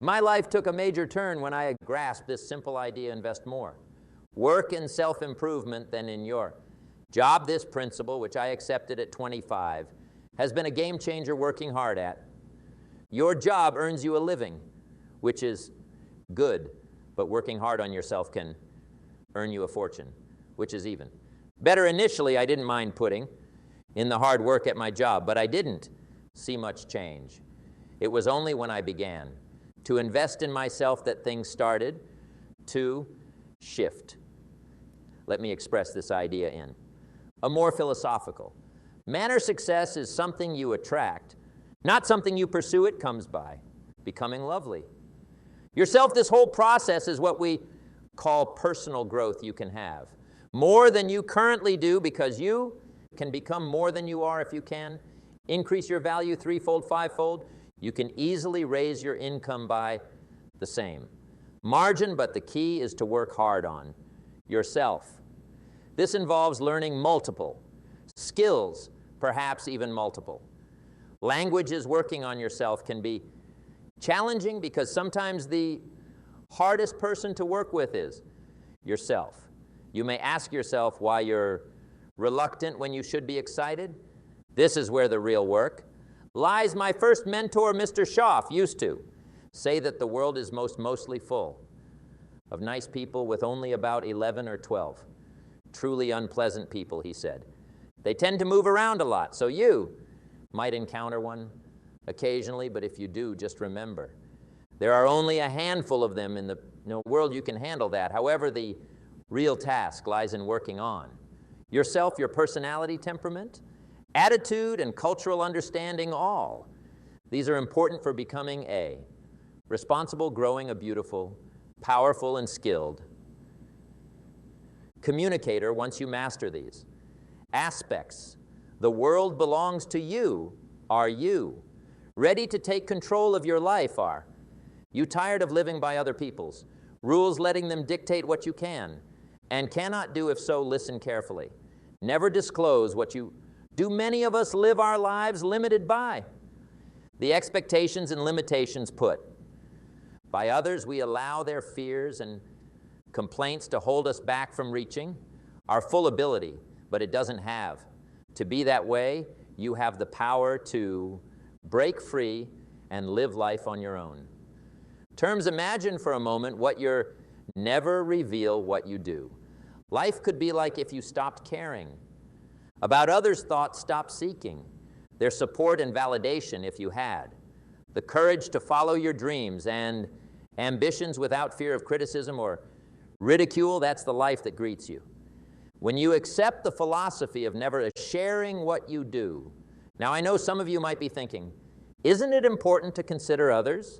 My life took a major turn when I grasped this simple idea: invest more. Work in self-improvement than in your job. This principle, which I accepted at 25, has been a game changer working hard at. Your job earns you a living, which is good, but working hard on yourself can earn you a fortune, which is even better. Initially, I didn't mind putting in the hard work at my job, but I didn't see much change. It was only when I began to invest in myself that things started to shift. Let me express this idea in a more philosophical manner. Success is something you attract, not something you pursue. It comes by becoming lovely yourself. This whole process is what we call personal growth. You can have more than you currently do, because you can become more than you are if you can increase your value threefold, fivefold. You can easily raise your income by the same margin, but the key is to work hard on yourself. This involves learning multiple skills, perhaps even multiple languages. Working on yourself can be challenging because sometimes the hardest person to work with is yourself. You may ask yourself why you're reluctant when you should be excited. This is where the real work lies. My first mentor, Mr. Schaff, used to say that the world is mostly full of nice people with only about 11 or 12 truly unpleasant people, he said. They tend to move around a lot, so you might encounter one occasionally, but if you do, just remember, there are only a handful of them in the world. You can handle that. However, the real task lies in working on yourself, your personality, temperament, attitude, and cultural understanding. All these are important for becoming a responsible, growing, a beautiful, powerful, and skilled communicator. Once you master these aspects, the world belongs to you. Are you ready to take control of your life? Are you tired of living by other people's rules, letting them dictate what you can and cannot do? If so, listen carefully. Never disclose what you do. Many of us live our lives limited by the expectations and limitations put by others. We allow their fears and complaints to hold us back from reaching our full ability, but it doesn't have to be that way. You have the power to break free and live life on your own terms. Imagine for a moment what you're never reveal what you do. Life could be like if you stopped caring about others' thoughts, stopped seeking their support and validation. If you had the courage to follow your dreams and ambitions without fear of criticism or ridicule, that's the life that greets you. When you accept the philosophy of never sharing what you do. Now, I know some of you might be thinking, isn't it important to consider others'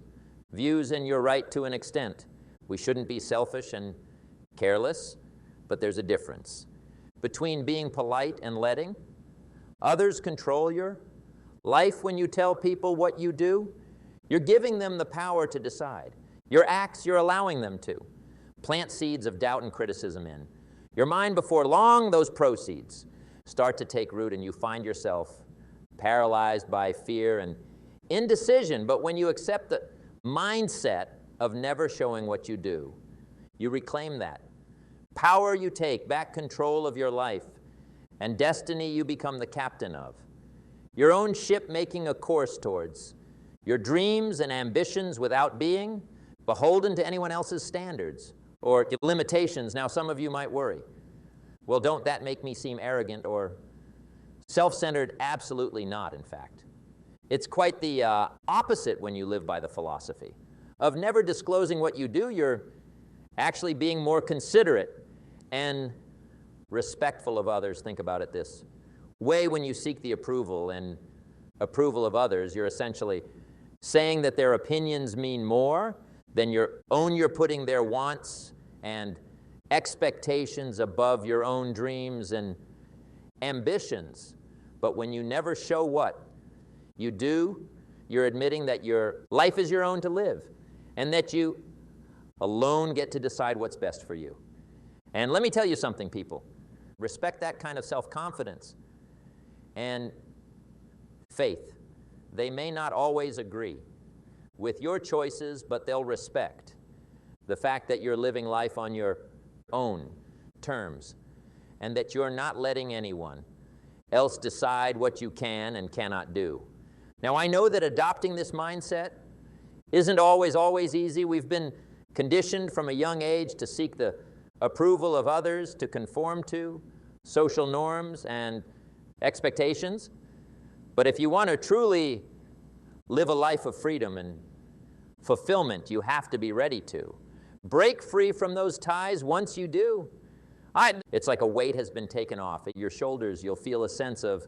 views? And you're right to an extent. We shouldn't be selfish and careless, but there's a difference between being polite and letting others control your life. When you tell people what you do, you're giving them the power to decide. Your acts, you're allowing them to plant seeds of doubt and criticism in your mind. Before long, those proceeds start to take root, and you find yourself paralyzed by fear and indecision. But when you accept the mindset of never showing what you do, you reclaim that power. You take back control of your life and destiny. You become the captain of your own ship, making a course towards your dreams and ambitions without being beholden to anyone else's standards or limitations. Now, some of you might worry, well, don't that make me seem arrogant or self-centered? Absolutely not. In fact, it's quite the opposite. When you live by the philosophy of never disclosing what you do, you're actually being more considerate and respectful of others. Think about it this way. When you seek the approval of others, you're essentially saying that their opinions mean more than your own. You're putting their wants and expectations above your own dreams and ambitions. But when you never show what you do, you're admitting that your life is your own to live and that you alone get to decide what's best for you. And let me tell you something, people. Respect that kind of self-confidence and faith. They may not always agree, with your choices, but they'll respect the fact that you're living life on your own terms and that you're not letting anyone else decide what you can and cannot do. Now, I know that adopting this mindset isn't always easy. We've been conditioned from a young age to seek the approval of others, to conform to social norms and expectations. But if you want to truly live a life of freedom and fulfillment, you have to be ready to break free from those ties. Once you do, it's like a weight has been taken off. At your shoulders, you'll feel a sense of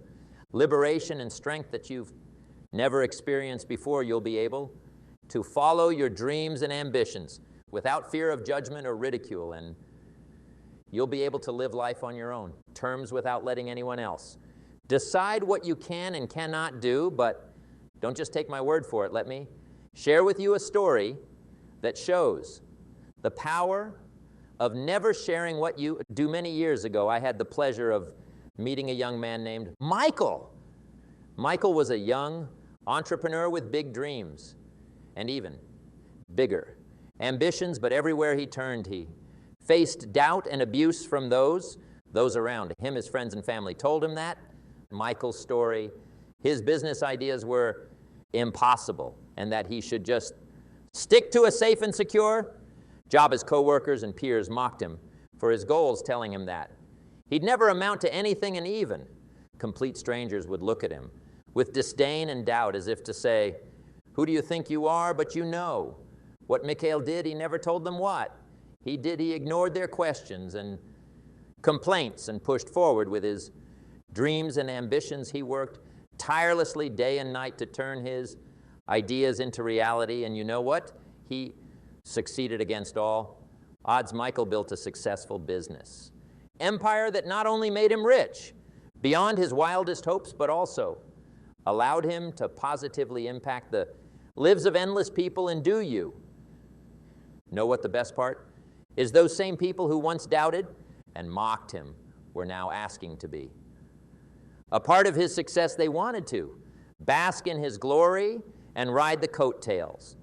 liberation and strength that you've never experienced before. You'll be able to follow your dreams and ambitions without fear of judgment or ridicule, and you'll be able to live life on your own terms without letting anyone else decide what you can and cannot do. But don't just take my word for it. Let me share with you a story that shows the power of never sharing what you do. Many years ago, I had the pleasure of meeting a young man named Michael. Michael was a young entrepreneur with big dreams and even bigger ambitions, but everywhere he turned, he faced doubt and abuse from those around him. His friends and family told him that. Michael's story, his business ideas were impossible and that he should just stick to a safe and secure job. His coworkers and peers mocked him for his goals, telling him that he'd never amount to anything, and even complete strangers would look at him with disdain and doubt, as if to say, "Who do you think you are?" But you know what Mikhail did. He never told them what he did. He ignored their questions and complaints and pushed forward with his dreams and ambitions. He worked tirelessly day and night to turn his ideas into reality, and you know what? He succeeded against all odds. Michael built a successful business empire that not only made him rich beyond his wildest hopes, but also allowed him to positively impact the lives of endless people. And do you know what the best part is? Those same people who once doubted and mocked him were now asking to be a part of his success. They wanted to bask in his glory and ride the coattails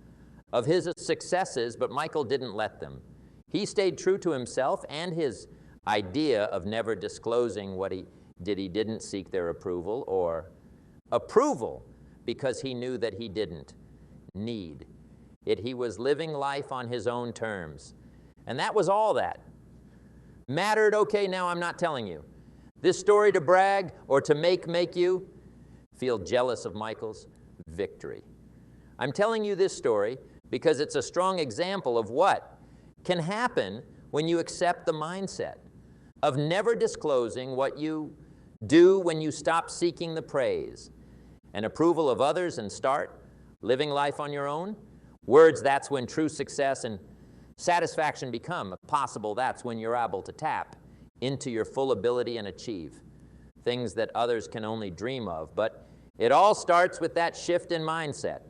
of his successes, but Michael didn't let them. He stayed true to himself and his idea of never disclosing what he did. He didn't seek their approval because he knew that he didn't need it. He was living life on his own terms, and that was all that mattered. Okay, now I'm not telling you this story to brag or to make you feel jealous of Michael's victory. I'm telling you this story because it's a strong example of what can happen when you accept the mindset of never disclosing what you do, when you stop seeking the praise and approval of others and start living life on your own words. That's when true success and satisfaction become possible. That's when you're able to tap into your full ability and achieve things that others can only dream of. But it all starts with that shift in mindset,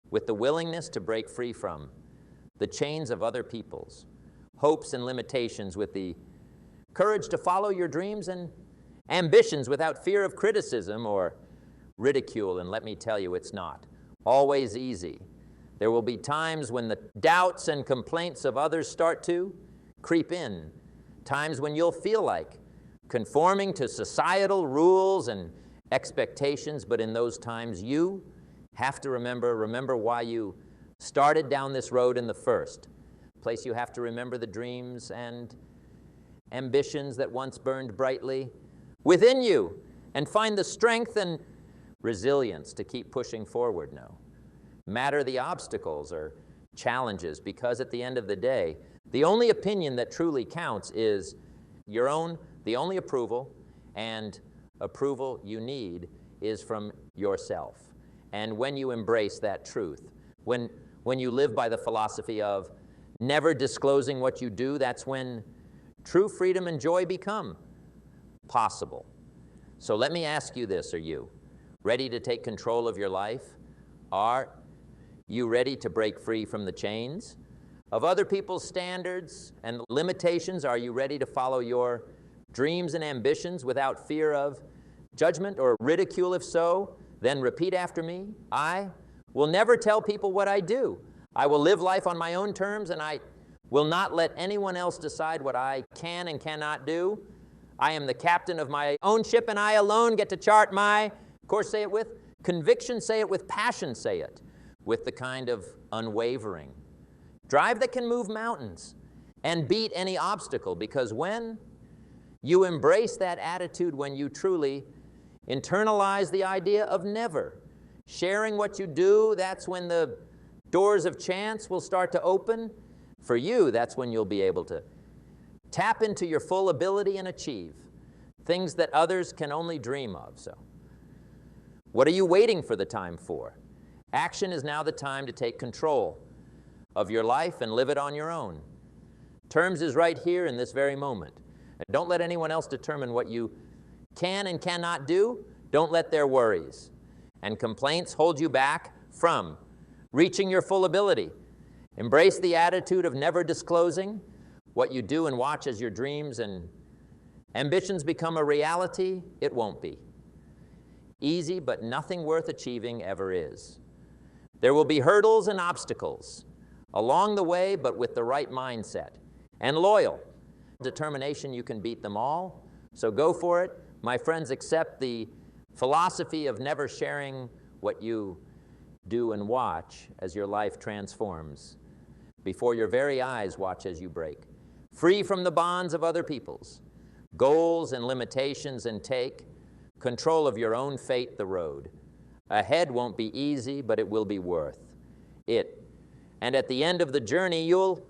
with the willingness to break free from the chains of other people's hopes and limitations, with the courage to follow your dreams and ambitions without fear of criticism or ridicule. And let me tell you, it's not always easy. There will be times when the doubts and complaints of others start to creep in, times when you'll feel like conforming to societal rules and expectations. But in those times, you have to remember why you started down this road in the first place. You have to remember the dreams and ambitions that once burned brightly within you, and find the strength and resilience to keep pushing forward. No matter the obstacles or challenges, because at the end of the day, the only opinion that truly counts is your own. The only approval you need is from yourself. And when you embrace that truth, when you live by the philosophy of never disclosing what you do, that's when true freedom and joy become possible. So let me ask you this: are you ready to take control of your life? Are you ready to break free from the chains of other people's standards and limitations? Are you ready to follow your dreams and ambitions without fear of judgment or ridicule? If so, then repeat after me. I will never tell people what I do. I will live life on my own terms, and I will not let anyone else decide what I can and cannot do. I am the captain of my own ship, and I alone get to chart my, of course, say it with conviction, say it with passion, say it with the kind of unwavering drive that can move mountains and beat any obstacle, because when you embrace that attitude, when you truly internalize the idea of never sharing what you do, that's when the doors of chance will start to open. For you, that's when you'll be able to tap into your full ability and achieve things that others can only dream of. So, what are you waiting for the time for? Action is now the time to take control of your life and live it on your own. Terms is right here in this very moment. And don't let anyone else determine what you can and cannot do. Don't let their worries and complaints hold you back from reaching your full ability. Embrace the attitude of never disclosing what you do and watch as your dreams and ambitions become a reality. It won't be easy, but nothing worth achieving ever is. There will be hurdles and obstacles along the way, but with the right mindset and loyal determination, you can beat them all. So go for it. My friends, accept the philosophy of never sharing what you do and watch as your life transforms. Before your very eyes, watch as you break free from the bonds of other people's goals and limitations, and take control of your own fate, the road. Ahead won't be easy, but it will be worth it. And at the end of the journey, you'll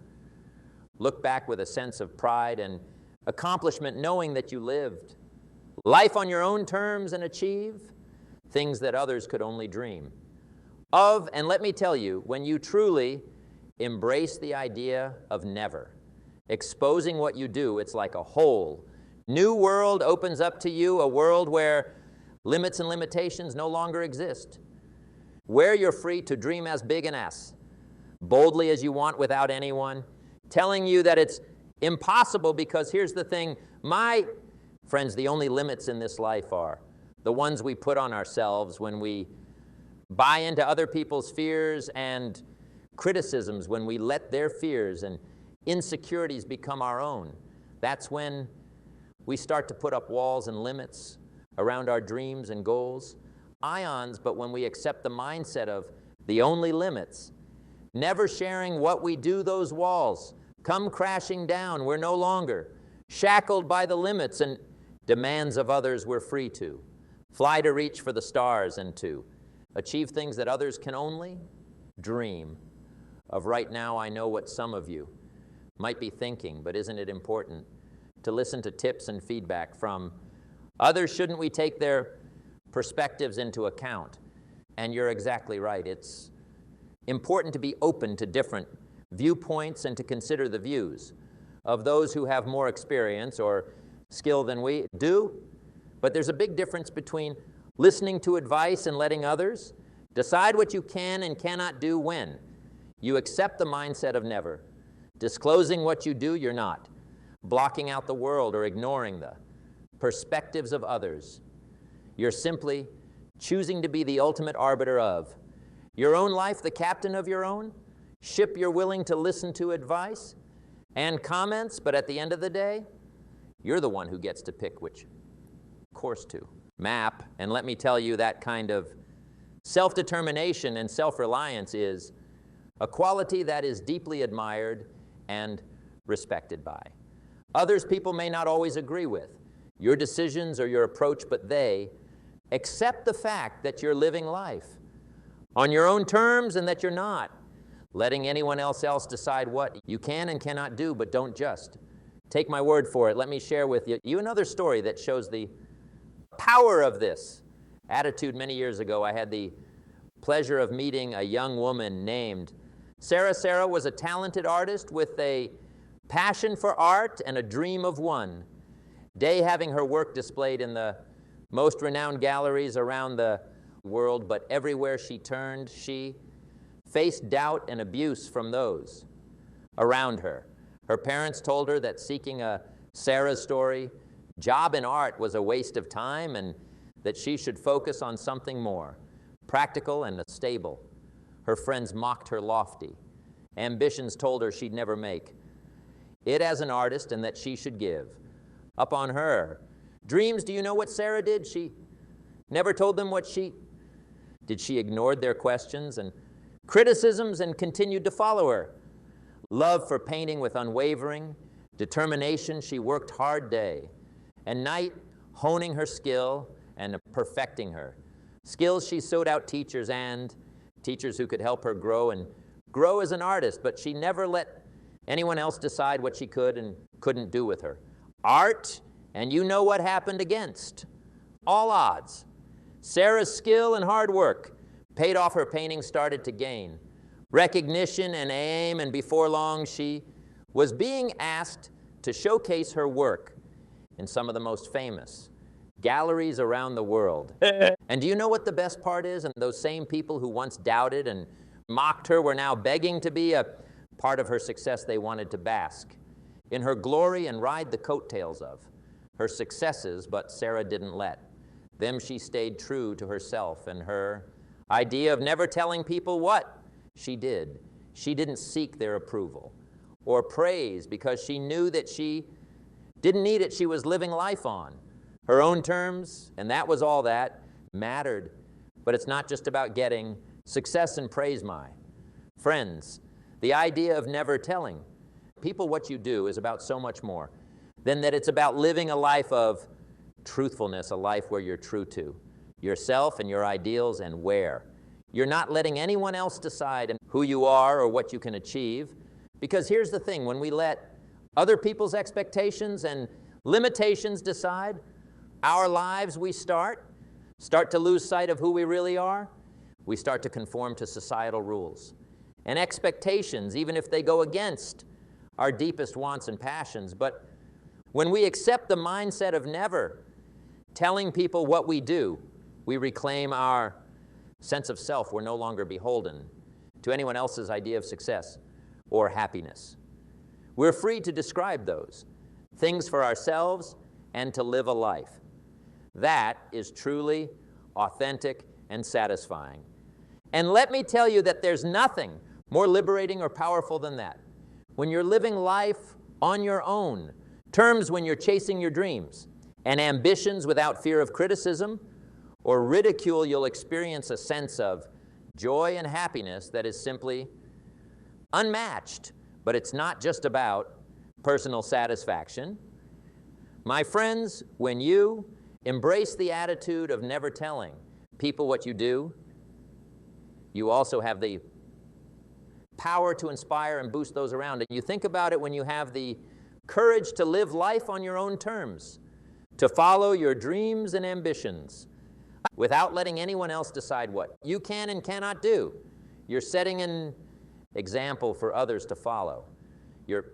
look back with a sense of pride and accomplishment, knowing that you lived life on your own terms and achieve things that others could only dream of. And let me tell you, when you truly embrace the idea of never exposing what you do, it's like a whole new world opens up to you, a world where limits and limitations no longer exist, where you're free to dream as big and as boldly as you want without anyone telling you that it's impossible. Because here's the thing, my friends, the only limits in this life are the ones we put on ourselves when we buy into other people's fears and criticisms, when we let their fears and insecurities become our own. That's when we start to put up walls and limits around our dreams and goals, ions. But when we accept the mindset of the only limits, never sharing what we do, those walls come crashing down. We're no longer shackled by the limits and demands of others. We're free to fly, to reach for the stars, and to achieve things that others can only dream of. Right now, I know what some of you might be thinking, but isn't it important to listen to tips and feedback from others? Shouldn't we take their perspectives into account? And you're exactly right. It's important to be open to different viewpoints and to consider the views of those who have more experience or skill than we do. But there's a big difference between listening to advice and letting others decide what you can and cannot do. When you accept the mindset of never disclosing what you do, you're not blocking out the world or ignoring the perspectives of others. You're simply choosing to be the ultimate arbiter of your own life, the captain of your own ship. You're willing to listen to advice and comments, but at the end of the day, you're the one who gets to pick which course to map. And let me tell you, that kind of self-determination and self-reliance is a quality that is deeply admired and respected by others. People may not always agree with your decisions or your approach, but they accept the fact that you're living life on your own terms and that you're not letting anyone else decide what you can and cannot do. But don't just take my word for it. Let me share with you another story that shows the power of this attitude. Many years ago, I had the pleasure of meeting a young woman named Sarah. Sarah was a talented artist with a passion for art and a dream of one day having her work displayed in the most renowned galleries around the world. But everywhere she turned, she faced doubt and abuse from those around her. Her parents told her that seeking a Sarah's story job in art was a waste of time, and that she should focus on something more practical and stable. Her friends mocked her lofty. Ambitions told her she'd never make it as an artist and that she should give up on her. Dreams, do you know what Sarah did? She never told them what she did. She ignored their questions and criticisms and continued to follow her. Love for painting with unwavering determination, she worked hard day and night, honing her skill and perfecting her skills. She sought out teachers who could help her grow as an artist, but she never let anyone else decide what she could and couldn't do with her art. And you know what happened against all odds. Sarah's skill and hard work paid off. Her painting started to gain recognition and aim, and before long she was being asked to showcase her work in some of the most famous galleries around the world. And do you know what the best part is? And those same people who once doubted and mocked her were now begging to be a part of her success. They wanted to bask in her glory and ride the coattails of her successes, but Sarah didn't let them. She stayed true to herself and her idea of never telling people what she did. She didn't seek their approval or praise because she knew that she didn't need it. She was living life on her own terms, and that was all that mattered. But it's not just about getting success and praise, my friends. The idea of never telling people what you do is about so much more than that. It's about living a life of truthfulness, a life where you're true to yourself and your ideals, and where you're not letting anyone else decide who you are or what you can achieve. Because here's the thing, when we let other people's expectations and limitations decide our lives, we start to lose sight of who we really are. We start to conform to societal rules and expectations, even if they go against our deepest wants and passions. But when we accept the mindset of never telling people what we do, we reclaim our sense of self. We're no longer beholden to anyone else's idea of success or happiness. We're free to describe those things for ourselves and to live a life that is truly authentic and satisfying. And let me tell you that there's nothing more liberating or powerful than that. When you're living life on your own terms, when you're chasing your dreams and ambitions without fear of criticism or ridicule, you'll experience a sense of joy and happiness that is simply unmatched. But it's not just about personal satisfaction. My friends, when you embrace the attitude of never telling people what you do, you also have the power to inspire and boost those around. And you think about it, when you have the courage to live life on your own terms, to follow your dreams and ambitions without letting anyone else decide what you can and cannot do, you're setting an example for others to follow. You're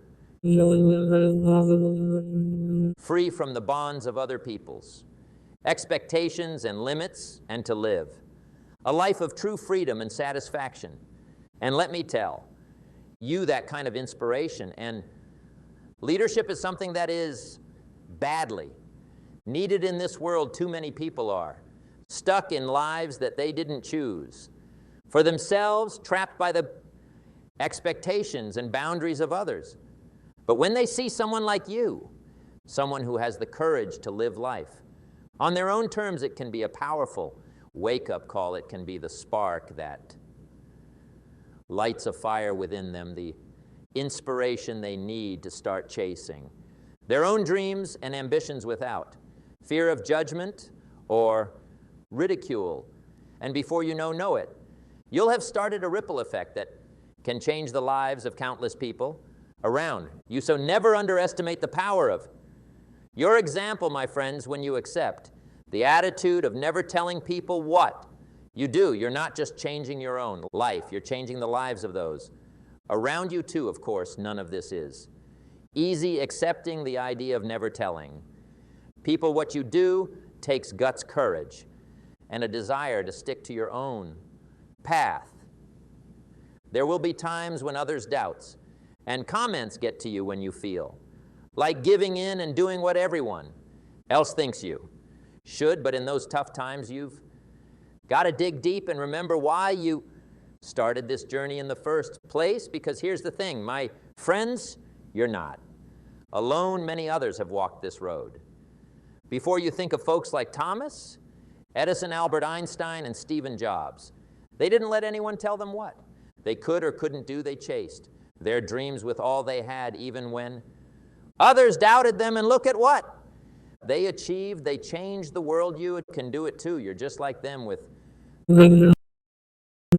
free from the bonds of other people's expectations and limits, and to live a life of true freedom and satisfaction. And let me tell you, that kind of inspiration and leadership is something that is badly needed in this world. Too many people are stuck in lives that they didn't choose for themselves, trapped by the expectations and boundaries of others. But when they see someone like you, someone who has the courage to live life on their own terms, it can be a powerful wake-up call. It can be the spark that lights a fire within them, the inspiration they need to start chasing their own dreams and ambitions without fear of judgment or ridicule. And before you know it, you'll have started a ripple effect that can change the lives of countless people around you. So never underestimate the power of your example, my friends. When you accept the attitude of never telling people what you do, you're not just changing your own life, you're changing the lives of those around you too. Of course, none of this is easy. Accepting the idea of never telling people what you do takes guts, courage, and a desire to stick to your own path. There will be times when others' doubts and comments get to you, when you feel like giving in and doing what everyone else thinks you should. But in those tough times, you've got to dig deep and remember why you started this journey in the first place, because here's the thing, my friends, you're not. Alone, many others have walked this road. Before you think of folks like Thomas, Edison, Albert Einstein, and Stephen Jobs, they didn't let anyone tell them what they could or couldn't do. They chased their dreams with all they had, even when others doubted them, and look at what they achieved. They changed the world. You can do it too. You're just like them with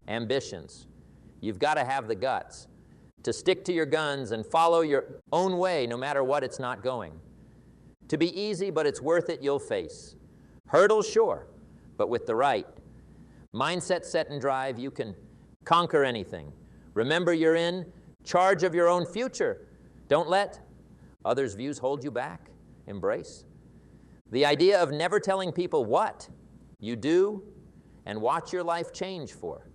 ambitions. You've got to have the guts to stick to your guns and follow your own way, no matter what it's not going. To be easy, but it's worth it, you'll face hurdles, sure, but with the right mindset, set, and drive, you can conquer anything. Remember, you're in charge of your own future. Don't let others' views hold you back. Embrace the idea of never telling people what you do and watch your life change for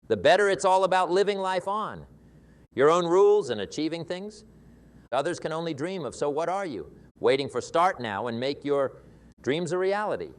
the better. It's all about living life on your own rules and achieving things others can only dream of. So what are you waiting for? Start now and make your dreams a reality.